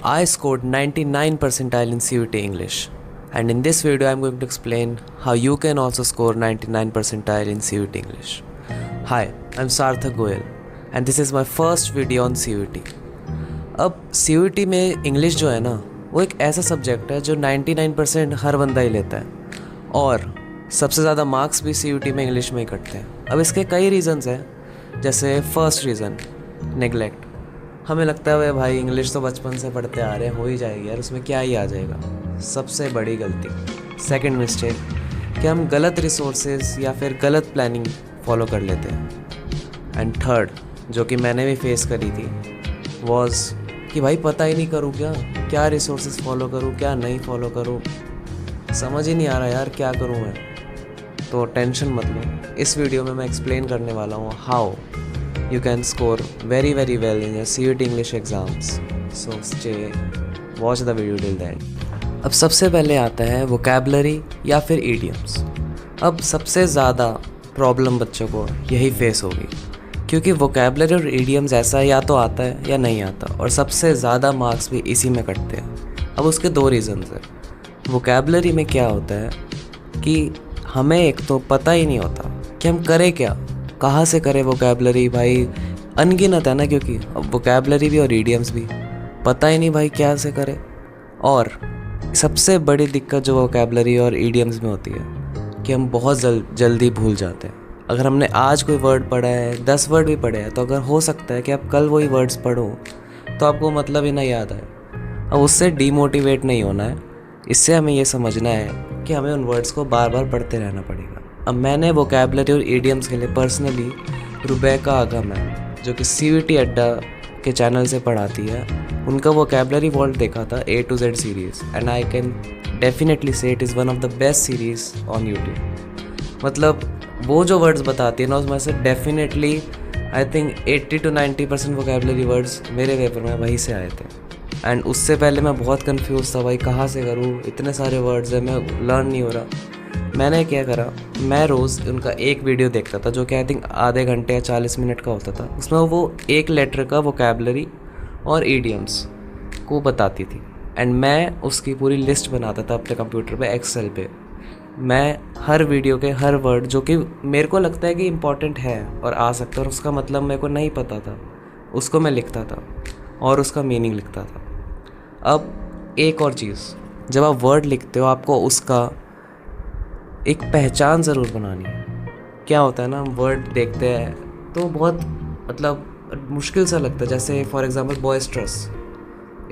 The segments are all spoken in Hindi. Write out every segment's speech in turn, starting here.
I scored 99 percentile in CUT English, and in this video I am going to explain how you can also score 99 percentile in CUT English. Hi, I am Sarthak Goyal and this is my first video on CUT. अब CUT में इंग्लिश जो है ना वो एक ऐसा सब्जेक्ट है जो 99% हर बंदा ही लेता है और सबसे ज़्यादा मार्क्स भी CUT में इंग्लिश में ही कटते हैं। अब इसके कई रीज़न्स हैं, जैसे फर्स्ट रीज़न नेगलेक्ट। हमें लगता है भाई इंग्लिश तो बचपन से पढ़ते आ रहे हैं, हो ही जाएगी यार, उसमें क्या ही आ जाएगा। सबसे बड़ी गलती। सेकंड मिस्टेक कि हम गलत रिसोर्सेज या फिर गलत प्लानिंग फॉलो कर लेते हैं। एंड थर्ड, जो कि मैंने भी फेस करी थी, वॉज कि भाई पता ही नहीं करूँ क्या रिसोर्सेज फॉलो करूँ, क्या नहीं फॉलो करूँ, समझ ही नहीं आ रहा यार क्या करूँ मैं। तो टेंशन मत लो, इस वीडियो में मैं एक्सप्लेन करने वाला हूँ how you can score very well in your CUT English exams. So watch the video till the end. अब सबसे पहले आता है vocabulary या फिर idioms. अब सबसे ज़्यादा प्रॉब्लम बच्चों को यही फेस होगी, क्योंकि vocabulary और idioms ऐसा या तो आता है या नहीं आता, और सबसे ज़्यादा मार्क्स भी इसी में कटते हैं। अब उसके दो रीज़न्स हैं। vocabulary में क्या होता है कि हमें एक तो पता ही नहीं होता कि हम करें क्या, कहाँ से करें वोकैबलरी। भाई अनगिनत है ना, क्योंकि अब वोकैबलरी भी और ईडियम्स भी पता ही नहीं भाई क्या से करें। और सबसे बड़ी दिक्कत जो वोकैबलरी और ईडियम्स में होती है कि हम बहुत जल्दी भूल जाते हैं। अगर हमने आज कोई वर्ड पढ़ा है, 10 वर्ड भी पढ़े हैं, तो अगर हो सकता है कि आप कल वही वर्ड्स पढ़ो तो आपको मतलब ही ना याद आए। अब उससे डीमोटिवेट नहीं होना है, इससे हमें ये समझना है कि हमें उन वर्ड्स को बार बार पढ़ते रहना पड़ेगा। अब मैंने वोकैबलरी और ईडियम्स के लिए पर्सनली रुबैका आगा मैम, जो कि CUT अड्डा के चैनल से पढ़ाती है, उनका वोकैबलरी वॉल्ट देखा था A to Z series, and I can definitely say it is one of the best series on YouTube. मतलब वो जो वर्ड्स बताती है ना, उसमें से definitely I think 80 to 90% vocabulary words मेरे पेपर में वहीं से आए थे। एंड उससे पहले मैं बहुत कंफ्यूज था, भाई कहाँ से करूँ, इतने सारे वर्ड्स हैं, मैं लर्न नहीं हो रहा। मैंने क्या करा, मैं रोज़ उनका एक वीडियो देखता था जो कि आई थिंक आधे घंटे या 40 मिनट का होता था। उसमें वो एक लेटर का वोकैबलरी और ईडियम्स को बताती थी, एंड मैं उसकी पूरी लिस्ट बनाता था अपने कंप्यूटर पे, एक्सेल पे। मैं हर वीडियो के हर वर्ड जो कि मेरे को लगता है कि इम्पॉर्टेंट है और आ सकता है और उसका मतलब मेरे को नहीं पता था, उसको मैं लिखता था और उसका मीनिंग लिखता था। अब एक और चीज़, जब आप वर्ड लिखते हो आपको उसका एक पहचान ज़रूर बनानी है। क्या होता है ना, हम वर्ड देखते हैं तो बहुत मतलब मुश्किल सा लगता है, जैसे फॉर एग्जांपल बॉयस्ट्रस,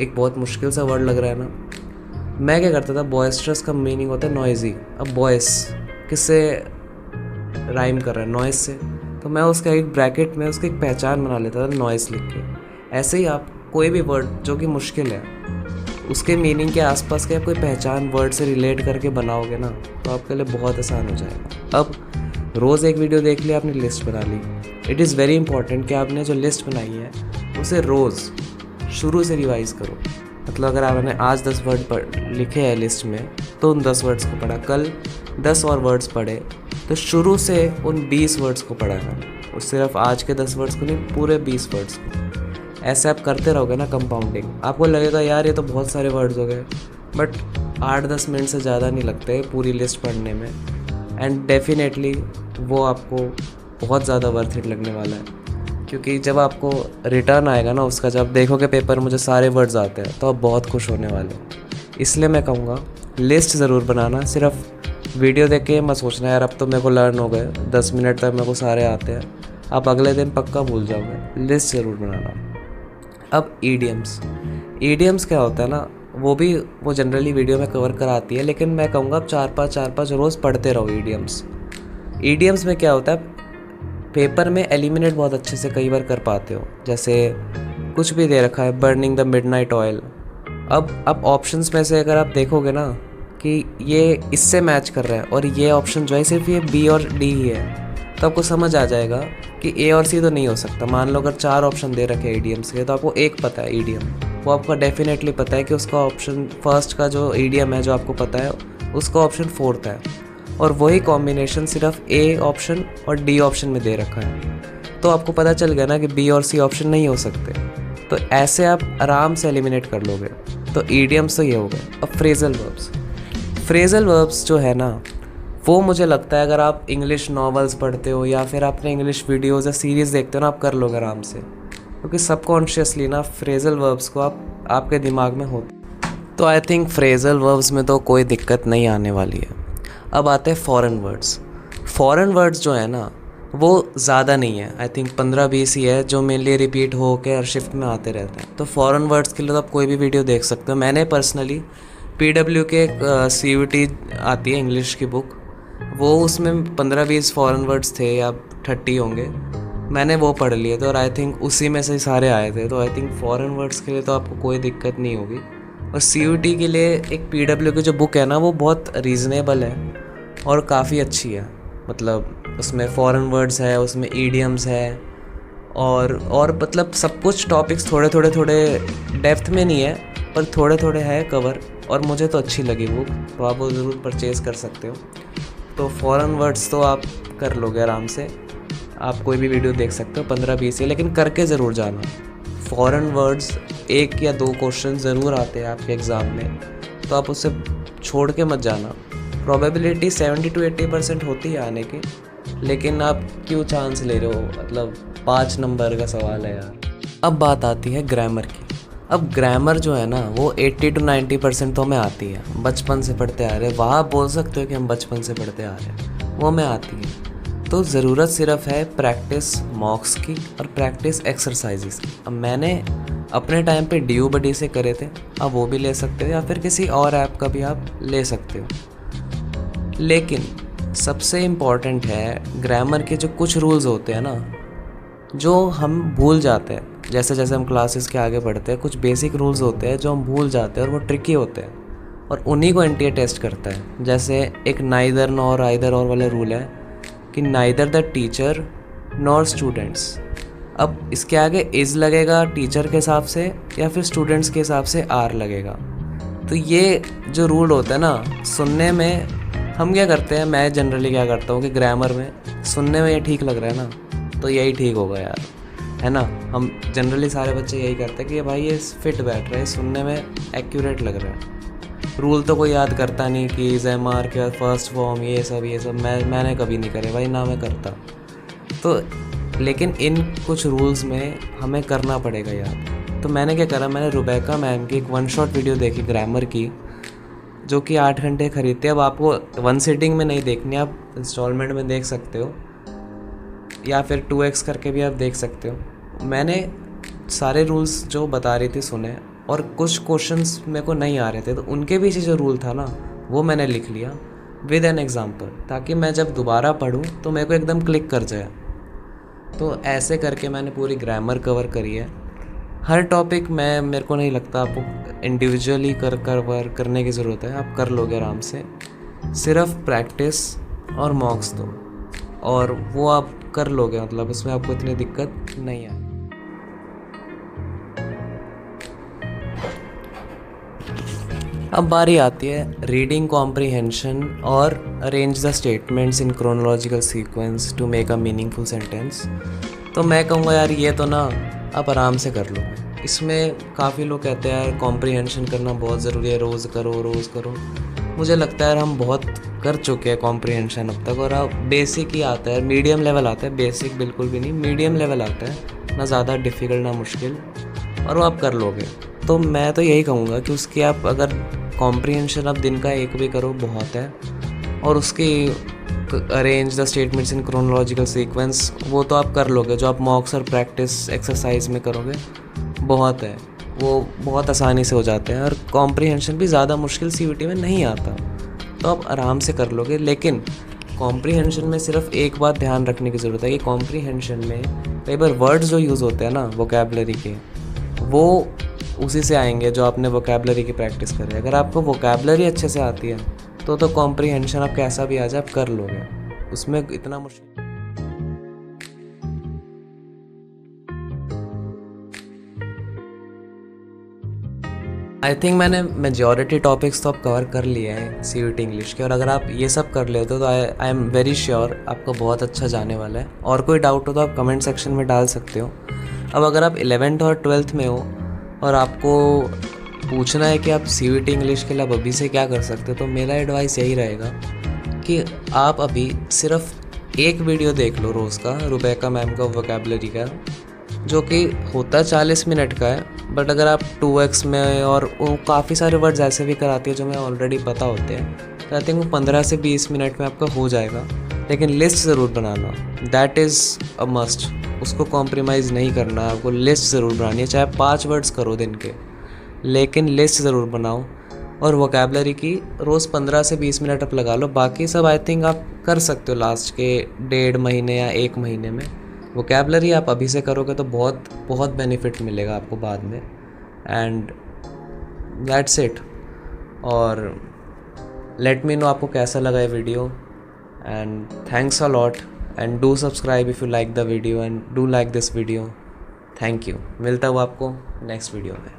एक बहुत मुश्किल सा वर्ड लग रहा है ना। मैं क्या करता था, बॉयस्ट्रस का मीनिंग होता है नॉइजी। अब बॉयस किससे राइम कर रहा है, नॉइस से, तो मैं उसका एक ब्रैकेट में उसकी एक पहचान बना लेता था नॉइस लिख के। ऐसे ही आप कोई भी वर्ड जो कि मुश्किल है उसके मीनिंग के आसपास के आप कोई पहचान वर्ड से रिलेट करके बनाओगे ना, तो आपके लिए बहुत आसान हो जाएगा। अब रोज़ एक वीडियो देख लिया, आपने लिस्ट बना ली। इट इज़ वेरी इंपॉर्टेंट कि आपने जो लिस्ट बनाई है उसे रोज़ शुरू से रिवाइज़ करो। मतलब अगर आपने आज 10 वर्ड लिखे हैं लिस्ट में, तो उन 10 वर्ड्स को पढ़ा, कल 10 और वर्ड्स पढ़े, तो शुरू से उन 20 वर्ड्स को पढ़ा है। सिर्फ आज के 10 वर्ड्स को नहीं, पूरे 20 वर्ड्स को। ऐसे आप करते रहोगे ना कंपाउंडिंग, आपको लगेगा यार ये तो बहुत सारे वर्ड्स हो गए, बट 8-10 मिनट से ज़्यादा नहीं लगते पूरी लिस्ट पढ़ने में। एंड डेफिनेटली वो आपको बहुत ज़्यादा वर्थ इट लगने वाला है, क्योंकि जब आपको रिटर्न आएगा ना उसका, जब देखोगे पेपर मुझे सारे वर्ड्स आते हैं, तो आप बहुत खुश होने वाले हो। इसलिए मैं कहूँगा लिस्ट ज़रूर बनाना। सिर्फ वीडियो देख के मत सोचना यार अब तो मेरे को लर्न हो गए, 10 मिनट तक मेरे को सारे आते हैं, आप अगले दिन पक्का भूल जाओगे। लिस्ट ज़रूर बनाना। अब ईडियम्स क्या होता है ना, वो जनरली वीडियो में कवर कराती है, लेकिन मैं कहूँगा आप 4-5 रोज़ पढ़ते रहो ईडियम्स में क्या होता है, पेपर में एलिमिनेट बहुत अच्छे से कई बार कर पाते हो। जैसे कुछ भी दे रखा है, बर्निंग द मिडनाइट ऑयल। अब ऑप्शंस में से अगर आप देखोगे ना कि ये इससे मैच कर रहा है और ये ऑप्शन जो है सिर्फ ये B और D ही है, तो आपको समझ आ जाएगा कि A और C तो नहीं हो सकता। मान लो अगर 4 ऑप्शन दे रखे ईडियम्स के, तो आपको एक पता है ईडियम, वो आपको डेफिनेटली पता है कि उसका ऑप्शन फर्स्ट का जो ईडियम है जो आपको पता है, उसका ऑप्शन 4th है, और वही कॉम्बिनेशन सिर्फ A ऑप्शन और D ऑप्शन में दे रखा है। तो आपको पता चल गया ना कि B और C ऑप्शन नहीं हो सकते। तो ऐसे आप आराम से एलिमिनेट कर लोगे। तो ईडियम्स तो ये हो गए। अब फ्रेजल वर्ब्स जो है ना, वो मुझे लगता है अगर आप इंग्लिश नॉवेल्स पढ़ते हो या फिर आपने इंग्लिश वीडियोज़ या सीरीज़ देखते हो ना, आप कर लोगे आराम से, क्योंकि सबकॉन्शियसली ना फ्रेजल वर्ब्स को आपके दिमाग में होते। तो आई थिंक फ्रेजल वर्ब्स में तो कोई दिक्कत नहीं आने वाली है। अब आते हैं फॉरेन वर्ड्स जो है ना, वो ज़्यादा नहीं है। आई थिंक 15-20 ही है जो मेनली रिपीट हो के हर शिफ्ट में आते रहते हैं। तो फॉरेन वर्ड्स के लिए तो आप कोई भी वीडियो देख सकते हो। मैंने पर्सनली PW के एक CUT आती है इंग्लिश की बुक, वो उसमें 15-20 फॉरेन वर्ड्स थे या 30 होंगे, मैंने वो पढ़ लिए थे और आई थिंक उसी में से सारे आए थे। तो आई थिंक फॉरेन वर्ड्स के लिए तो आपको कोई दिक्कत नहीं होगी। और CUT के लिए एक PW की जो बुक है ना, वो बहुत रीज़नेबल है और काफ़ी अच्छी है। मतलब उसमें फॉरेन वर्ड्स है, उसमें ईडियम्स है और मतलब सब कुछ टॉपिक्स थोड़े डेप्थ में नहीं है, पर थोड़े है कवर, और मुझे तो अच्छी लगी बुक। तो आप वो ज़रूर परचेज़ कर सकते हो। तो फॉरेन वर्ड्स तो आप कर लोगे आराम से, आप कोई भी वीडियो देख सकते हो 15-20 ही, लेकिन करके ज़रूर जाना। फॉरेन वर्ड्स 1 या 2 क्वेश्चन ज़रूर आते हैं आपके एग्ज़ाम में, तो आप उससे छोड़ के मत जाना। प्रोबेबिलिटी 70-80% होती है आने की, लेकिन आप क्यों चांस ले रहे हो? मतलब 5 नंबर का सवाल है यार। अब बात आती है ग्रामर की। अब ग्रामर जो है ना, वो 80-90% तो हमें आती है, बचपन से पढ़ते आ रहे हैं। वहाँ बोल सकते हो कि हम बचपन से पढ़ते आ रहे हैं, वो हमें आती है। तो ज़रूरत सिर्फ है प्रैक्टिस मॉक्स की और प्रैक्टिस एक्सरसाइजेस की। अब मैंने अपने टाइम पे DU-BUDDY से करे थे, आप वो भी ले सकते हो या फिर किसी और ऐप का भी आप ले सकते हो। लेकिन सबसे इम्पॉर्टेंट है ग्रामर के जो कुछ रूल्स होते हैं ना, जो हम भूल जाते हैं। जैसे जैसे हम क्लासेस के आगे बढ़ते हैं, कुछ बेसिक रूल्स होते हैं जो हम भूल जाते हैं और वो ट्रिकी होते हैं, और उन्हीं को NTA टेस्ट करता है। जैसे एक नाइदर नॉर आइदर और वाले रूल है कि neither the teacher nor students. अब इसके आगे इज़ लगेगा टीचर के हिसाब से या फिर स्टूडेंट्स के हिसाब से आर लगेगा। तो ये जो रूल होता है ना, सुनने में हम क्या करते हैं, मैं जनरली क्या करता हूँ कि ग्रामर में सुनने में ये ठीक लग रहा है ना, तो यही ठीक होगा यार, है ना। हम जनरली सारे बच्चे यही करते हैं कि भाई ये फिट बैठ रहा है, सुनने में एक्यूरेट लग रहा है। रूल तो कोई याद करता नहीं कि ZMR के फर्स्ट फॉर्म ये सब मैंने कभी नहीं करे भाई, ना मैं करता। तो लेकिन इन कुछ रूल्स में हमें करना पड़ेगा यार। तो मैंने क्या करा, मैंने रुबैका मैम की एक 1 शॉट वीडियो देखी ग्रामर की, जो कि 8 घंटे खरीदते। अब आपको 1 सिटिंग में नहीं देखनी, आप इंस्टॉलमेंट में देख सकते हो या फिर 2x करके भी आप देख सकते हो। मैंने सारे रूल्स जो बता रही थी सुने, और कुछ क्वेश्चंस मेरे को नहीं आ रहे थे, तो उनके पीछे जो रूल था ना, वो मैंने लिख लिया विद एन एग्जाम्पल, ताकि मैं जब दोबारा पढूं तो मेरे को एकदम क्लिक कर जाए। तो ऐसे करके मैंने पूरी ग्रामर कवर करी है। हर टॉपिक में मेरे को नहीं लगता आपको इंडिविजुअली कवर करने की ज़रूरत है, आप कर लोगे आराम से। सिर्फ प्रैक्टिस और मॉक्स दो और वो आप कर लोगे, मतलब इसमें आपको इतनी दिक्कत नहीं आए। अब बारी आती है रीडिंग कॉम्प्रीहेंशन और arrange the statements in chronological sequence to make a meaningful sentence. तो मैं कहूँगा यार ये तो ना आप आराम से कर लो। इसमें काफ़ी लोग कहते हैं यार कॉम्प्रीहेंशन करना बहुत ज़रूरी है, रोज़ करो। मुझे लगता है यार हम बहुत कर चुके हैं कॉम्प्रीहेंशन अब तक, और अब बेसिक ही आता है, मीडियम लेवल आता है, बेसिक बिल्कुल भी नहीं, मीडियम लेवल आता है, ना ज़्यादा डिफ़िकल्ट ना मुश्किल, और वो आप कर लोगे। तो मैं तो यही कहूँगा कि उसकी आप अगर कॉम्प्रीहेंशन आप दिन का 1 भी करो बहुत है, और उसकी arrange the statements in chronological sequence वो तो आप कर लोगे, जो आप मॉक्स और प्रैक्टिस एक्सरसाइज में करोगे बहुत है, वो बहुत आसानी से हो जाते हैं, और कॉम्प्रीहेंशन भी ज़्यादा मुश्किल CUT में नहीं आता, तो आप आराम से कर लोगे। लेकिन कॉम्प्रीहेंशन में सिर्फ एक बात ध्यान रखने की ज़रूरत है कि कॉम्प्रीहेंशन में कई बार वर्ड्स जो यूज़ होते हैं ना वोकैबुलरी के, वो उसी से आएंगे जो आपने वोकैबुलरी की प्रैक्टिस करी। अगर आपको वोकैबुलरी अच्छे से आती है तो कॉम्प्रीहेंशन आप कैसा भी आ जाए आप कर लोगे, उसमें इतना मुश्किल। आई थिंक मैंने मेजॉरिटी टॉपिक्स तो आप कवर कर लिए हैं CUT इंग्लिश के, और अगर आप ये सब कर लेते हो तो आई एम वेरी श्योर आपको बहुत अच्छा जाने वाला है। और कोई डाउट हो तो आप कमेंट सेक्शन में डाल सकते हो। अब अगर आप 11th और 12th में हो और आपको पूछना है कि आप CUET इंग्लिश के लिए आप अभी से क्या कर सकते हो, तो मेरा एडवाइस यही रहेगा कि आप अभी सिर्फ एक वीडियो देख लो रोज़ का, रुबैका मैम का वोकैबुलरी का, जो कि होता 40 मिनट का है, बट अगर आप 2x में, और वो काफ़ी सारे वर्ड्स ऐसे भी कराती है जो हमें ऑलरेडी पता होते हैं, तो आई थिंक वो 15 से 20 मिनट में आपका हो जाएगा। लेकिन लिस्ट ज़रूर बनाना, दैट इज़ अ मस्ट, उसको कॉम्प्रोमाइज़ नहीं करना, आपको लिस्ट ज़रूर बनानी है, चाहे 5 वर्ड्स करो दिन के, लेकिन लिस्ट ज़रूर बनाओ। और वोकैबुलरी की रोज़ 15 से 20 मिनट आप लगा लो, बाकी सब आई थिंक आप कर सकते हो लास्ट के 1.5 महीने या 1 महीने में। वोकैबुलरी आप अभी से करोगे तो बहुत बहुत बेनिफिट मिलेगा आपको बाद में, एंड दैट्स इट। और लेट मी नो आपको कैसा लगा ये video, and thanks a lot, and do subscribe if you like the video, and do like this video. Thank you. मिलता हूँ आपको नेक्स्ट वीडियो में।